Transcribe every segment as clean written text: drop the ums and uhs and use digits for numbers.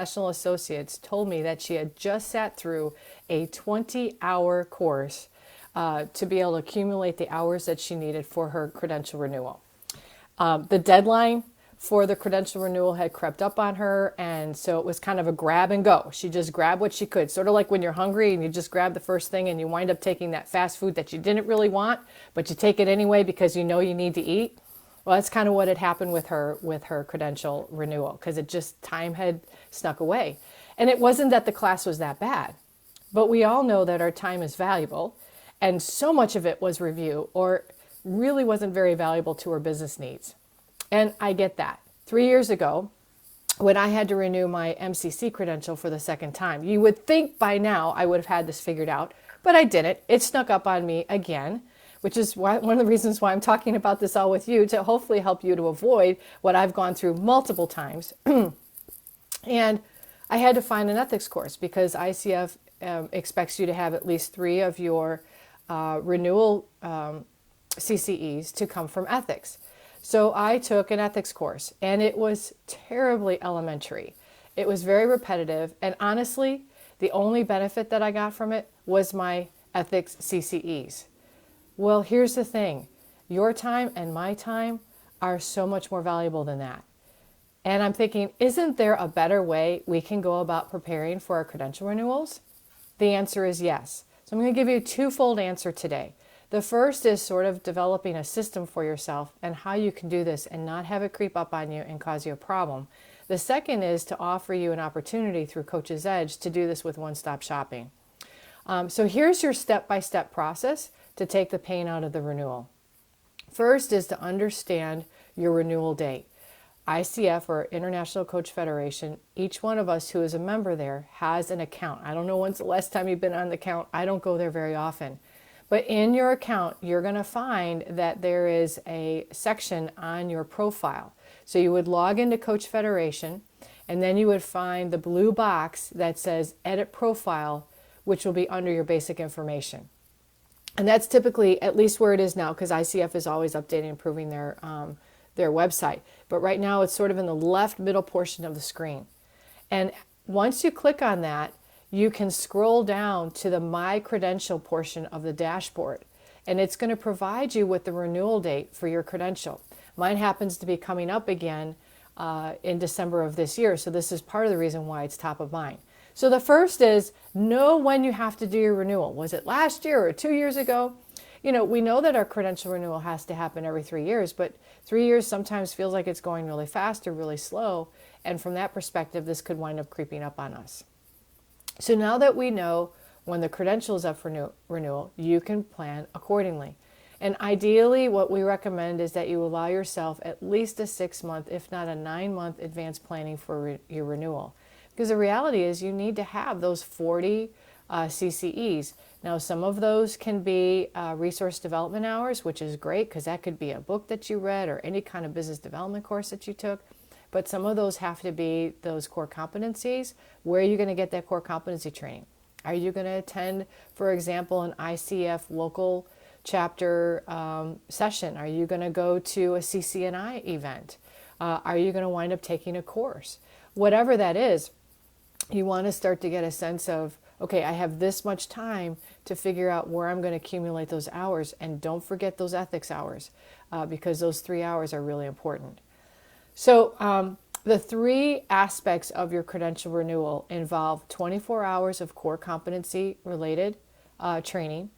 National Associates told me that she had just sat through a 20-hour course to be able to accumulate the hours that she needed for her credential renewal. The deadline for the credential renewal had crept up on her, and so it was kind of a grab and go. She just grabbed what she could, sort of like when you're hungry and you just grab the first thing and you wind up taking that fast food that you didn't really want, but you take it anyway because you know you need to eat. Well, that's kind of what had happened with her credential renewal, because it just, time had snuck away. And it wasn't that the class was that bad, but we all know that our time is valuable, and so much of it was review or really wasn't very valuable to her business needs. And I get that. 3 years ago, when I had to renew my MCC credential for the second time, you would think by now I would have had this figured out, but I didn't. It snuck up on me again, which is one of the reasons why I'm talking about this all with you, to hopefully help you to avoid what I've gone through multiple times. And I had to find an ethics course because ICF expects you to have at least 3 of your renewal CCEs to come from ethics. So I took an ethics course, and it was terribly elementary. It was very repetitive, and honestly, the only benefit that I got from it was my ethics CCEs. Well, here's the thing. Your time and my time are so much more valuable than that. And I'm thinking, isn't there a better way we can go about preparing for our credential renewals? The answer is yes. So I'm going to give you a twofold answer today. The first is sort of developing a system for yourself and how you can do this and not have it creep up on you and cause you a problem. The second is to offer you an opportunity through Coach's Edge to do this with one-stop shopping. So here's your step-by-step process to take the pain out of the renewal. First is to understand your renewal date. ICF, or International Coach Federation, each one of us who is a member there has an account. I don't know when's the last time you've been on the account. I don't go there very often. But in your account, you're going to find that there is a section on your profile. So you would log into Coach Federation, and then you would find the blue box that says Edit Profile, which will be under your basic information. And that's typically at least where it is now, because ICF is always updating and improving their website. But right now it's sort of in the left middle portion of the screen. And once you click on that, you can scroll down to the My Credential portion of the dashboard, and it's going to provide you with the renewal date for your credential. Mine happens to be coming up again in December of this year, so this is part of the reason why it's top of mind. So the first is, know when you have to do your renewal. Was it last year or 2 years ago? You know, we know that our credential renewal has to happen every 3 years, but 3 years sometimes feels like it's going really fast or really slow, and from that perspective, this could wind up creeping up on us. So now that we know when the credential is up for renewal, you can plan accordingly. And ideally, what we recommend is that you allow yourself at least a 6-month, if not a 9-month advance planning for your renewal. Because the reality is you need to have those 40 CCEs. Now, some of those can be resource development hours, which is great because that could be a book that you read or any kind of business development course that you took. But some of those have to be those core competencies. Where are you going to get that core competency training? Are you going to attend, for example, an ICF local chapter session? Are you going to go to a CCNI event? Are you going to wind up taking a course? Whatever that is, you want to start to get a sense of, okay, I have this much time to figure out where I'm going to accumulate those hours. And don't forget those ethics hours because those 3 hours are really important. So the 3 aspects of your credential renewal involve 24 hours of core competency related training,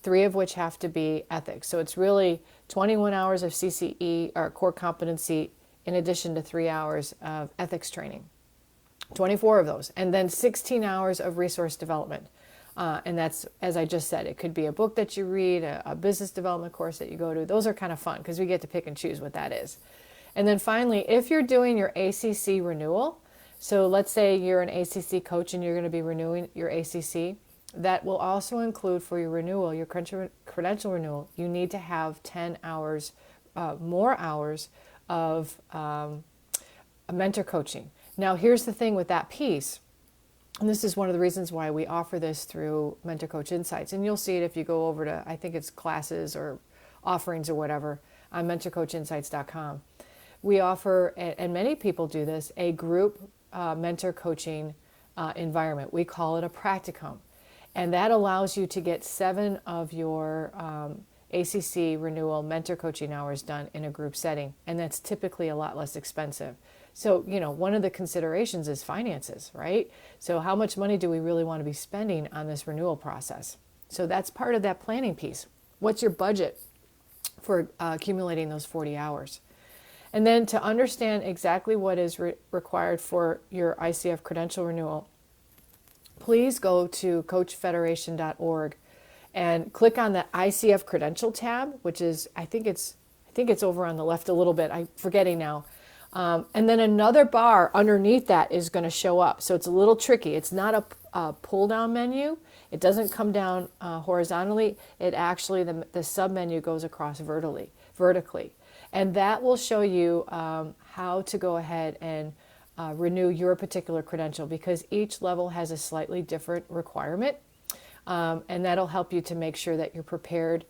3 of which have to be ethics. So it's really 21 hours of CCE or core competency in addition to 3 hours of ethics training, 24 of those, and then 16 hours of resource development. And that's, as I just said, it could be a book that you read, a business development course that you go to. Those are kind of fun because we get to pick and choose what that is. And then finally, if you're doing your ACC renewal, so let's say you're an ACC coach and you're going to be renewing your ACC, that will also include for your renewal, your credential renewal, you need to have 10 hours, more hours of mentor coaching. Now, here's the thing with that piece, and this is one of the reasons why we offer this through Mentor Coach Insights, and you'll see it if you go over to, I think it's classes or offerings or whatever, on mentorcoachinsights.com. We offer, and many people do this, a group mentor coaching environment. We call it a practicum. And that allows you to get 7 of your ACC renewal mentor coaching hours done in a group setting. And that's typically a lot less expensive. So, one of the considerations is finances, right? So how much money do we really want to be spending on this renewal process? So that's part of that planning piece. What's your budget for accumulating those 40 hours? And then to understand exactly what is required for your ICF credential renewal, please go to coachfederation.org and click on the ICF credential tab, which is, I think it's over on the left a little bit. I'm forgetting now. And then another bar underneath that is going to show up. So it's a little tricky. It's not a pull down menu. It doesn't come down horizontally. It actually, the sub menu goes across vertically. And that will show you how to go ahead and renew your particular credential, because each level has a slightly different requirement. And that'll help you to make sure that you're prepared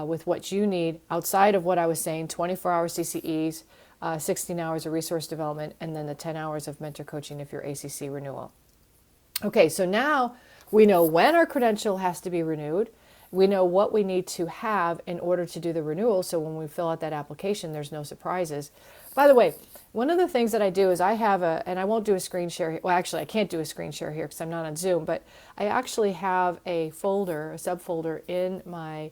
with what you need outside of what I was saying, 24-hour CCEs, 16 hours of resource development, and then the 10 hours of mentor coaching if you're ACC renewal. Okay, so now we know when our credential has to be renewed. We know what we need to have in order to do the renewal, so when we fill out that application, there's no surprises. By the way, one of the things that I do is I have and I won't do a screen share here. Well, actually, I can't do a screen share here because I'm not on Zoom, but I actually have a subfolder in my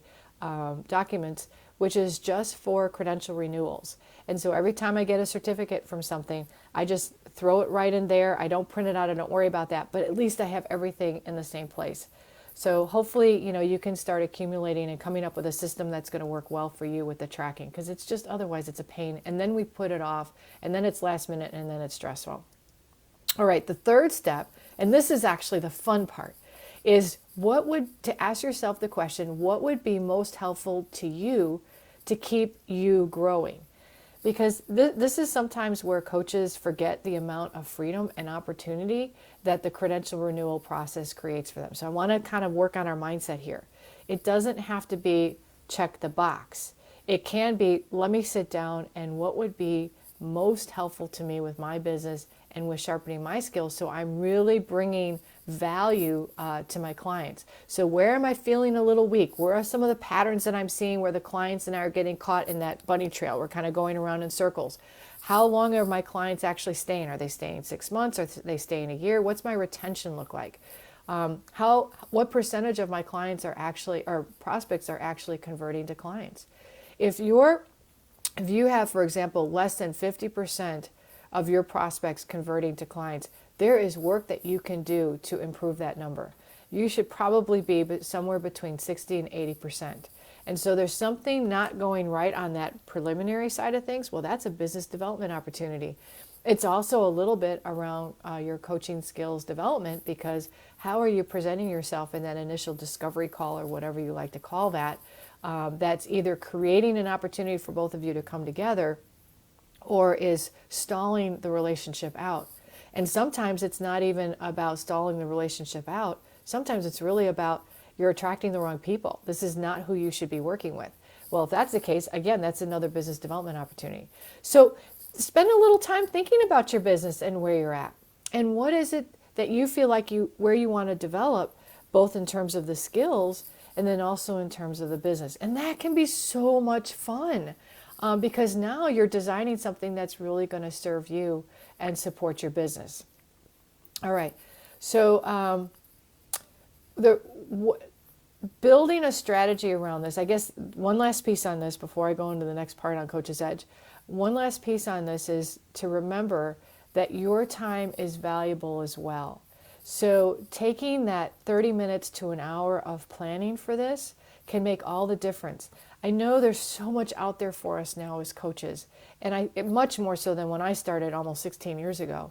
documents, which is just for credential renewals. And so every time I get a certificate from something, I just throw it right in there. I don't print it out. I don't worry about that, but at least I have everything in the same place. So hopefully, you can start accumulating and coming up with a system that's going to work well for you with the tracking, because it's just, otherwise it's a pain. And then we put it off, and then it's last minute, and then it's stressful. All right, the third step, and this is actually the fun part, is to ask yourself the question, what would be most helpful to you to keep you growing? Because this is sometimes where coaches forget the amount of freedom and opportunity that the credential renewal process creates for them. So I want to kind of work on our mindset here. It doesn't have to be check the box. It can be, let me sit down and what would be most helpful to me with my business and with sharpening my skills, so I'm really bringing value to my clients. So where am I feeling a little weak? Where are some of the patterns that I'm seeing where the clients and I are getting caught in that bunny trail? We're kind of going around in circles. How long are my clients actually staying? Are they staying 6 months? Are they staying a year? What's my retention look like? What percentage of my clients or prospects are actually converting to clients? If you have, for example, less than 50% of your prospects converting to clients, there is work that you can do to improve that number. You should probably be somewhere between 60 and 80%. And so there's something not going right on that preliminary side of things. Well, that's a business development opportunity. It's also a little bit around your coaching skills development, because how are you presenting yourself in that initial discovery call, or whatever you like to call that, that's either creating an opportunity for both of you to come together or is stalling the relationship out. And sometimes it's not even about stalling the relationship out. Sometimes it's really about you're attracting the wrong people. This is not who you should be working with. Well, if that's the case, again, that's another business development opportunity. So spend a little time thinking about your business and where you're at. And what is it that you feel like where you want to develop, both in terms of the skills and then also in terms of the business. And that can be so much fun. Because now you're designing something that's really going to serve you and support your business. All right. So building a strategy around this, I guess one last piece on this before I go into the next part on Coach's Edge. One last piece on this is to remember that your time is valuable as well. So taking that 30 minutes to an hour of planning for this can make all the difference. I know there's so much out there for us now as coaches, and much more so than when I started almost 16 years ago.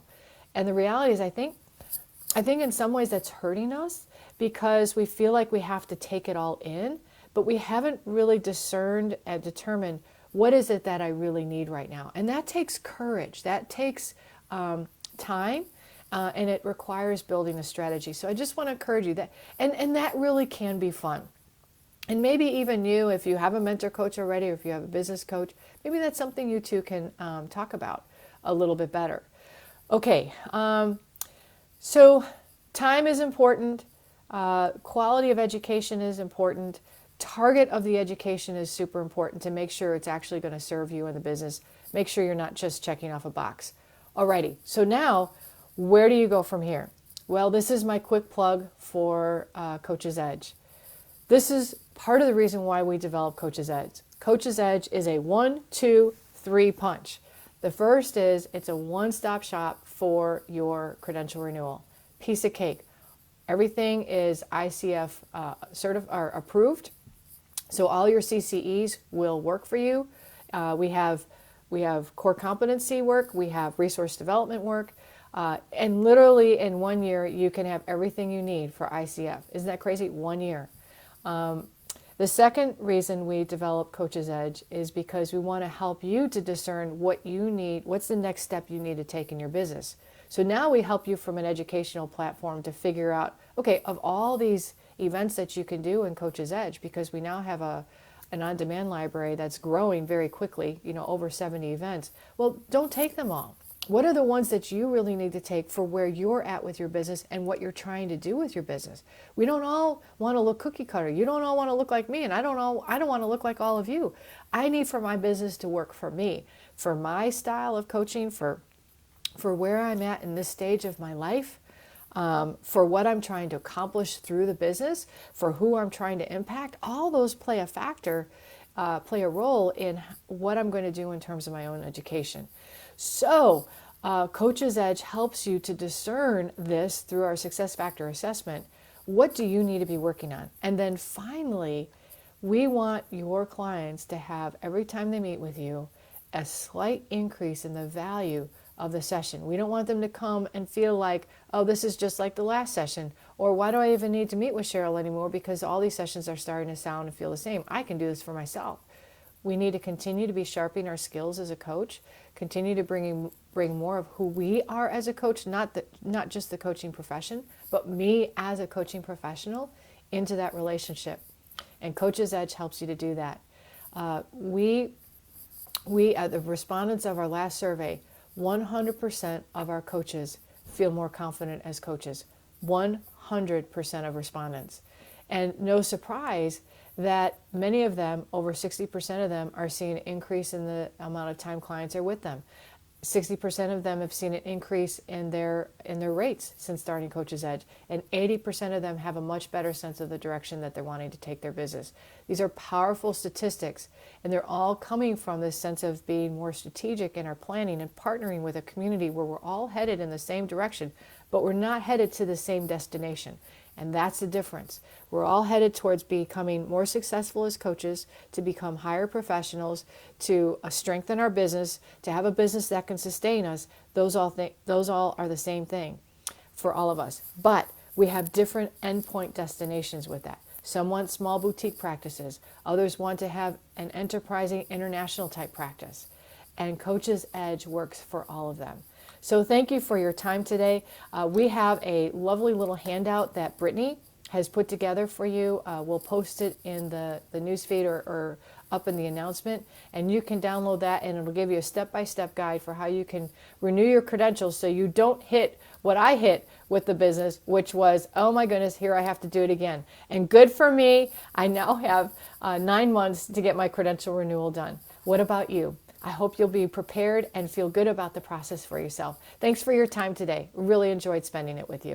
And the reality is, I think in some ways that's hurting us, because we feel like we have to take it all in, but we haven't really discerned and determined what is it that I really need right now. And that takes courage. That takes time, and it requires building a strategy. So I just want to encourage you that, and that really can be fun. And maybe even you, if you have a mentor coach already, or if you have a business coach, maybe that's something you two can talk about a little bit better. Okay, so time is important. Quality of education is important. Target of the education is super important to make sure it's actually going to serve you in the business. Make sure you're not just checking off a box. Alrighty, so now where do you go from here? Well, this is my quick plug for Coach's Edge. This is part of the reason why we developed Coach's Edge. Coach's Edge is a 1, 2, 3 punch. The first is it's a one-stop shop for your credential renewal. Piece of cake. Everything is ICF approved, so all your CCEs will work for you. We have core competency work, we have resource development work, and literally in 1 year you can have everything you need for ICF. Isn't that crazy? 1 year. The second reason we develop Coach's Edge is because we want to help you to discern what you need, what's the next step you need to take in your business. So now we help you from an educational platform to figure out, okay, of all these events that you can do in Coach's Edge, because we now have an on-demand library that's growing very quickly, over 70 events. Well, don't take them all. What are the ones that you really need to take for where you're at with your business and what you're trying to do with your business? We don't all want to look cookie cutter. You don't all want to look like me, and I don't want to look like all of you. I need for my business to work for me, for my style of coaching, for where I'm at in this stage of my life, for what I'm trying to accomplish through the business, for who I'm trying to impact. All those play a role in what I'm going to do in terms of my own education. So Coach's Edge helps you to discern this through our success factor assessment. What do you need to be working on? And then finally, we want your clients to have, every time they meet with you, a slight increase in the value of the session. We don't want them to come and feel like, oh, this is just like the last session, or why do I even need to meet with Cheryl anymore because all these sessions are starting to sound and feel the same. I can do this for myself. We need to continue to be sharpening our skills as a coach, continue to bring more of who we are as a coach, not just the coaching profession, but me as a coaching professional into that relationship. And Coach's Edge helps you to do that. We the respondents of our last survey, 100% of our coaches feel more confident as coaches. 100% of respondents. And no surprise that many of them, over 60% of them, are seeing an increase in the amount of time clients are with them. 60% of them have seen an increase in their rates since starting Coach's Edge, and 80% of them have a much better sense of the direction that they're wanting to take their business. These are powerful statistics, and they're all coming from this sense of being more strategic in our planning and partnering with a community where we're all headed in the same direction, but we're not headed to the same destination. And that's the difference. We're all headed towards becoming more successful as coaches, to become higher professionals, to strengthen our business, to have a business that can sustain us. Those all are the same thing for all of us. But we have different endpoint destinations with that. Some want small boutique practices. Others want to have an enterprising international type practice. And Coach's Edge works for all of them. So thank you for your time today. We have a lovely little handout that Brittany has put together for you. We'll post it in the newsfeed or up in the announcement, and you can download that, and it'll give you a step-by-step guide for how you can renew your credentials so you don't hit what I hit with the business, which was, oh my goodness, here I have to do it again. And good for me, I now have 9 months to get my credential renewal done. What about you? I hope you'll be prepared and feel good about the process for yourself. Thanks for your time today. Really enjoyed spending it with you.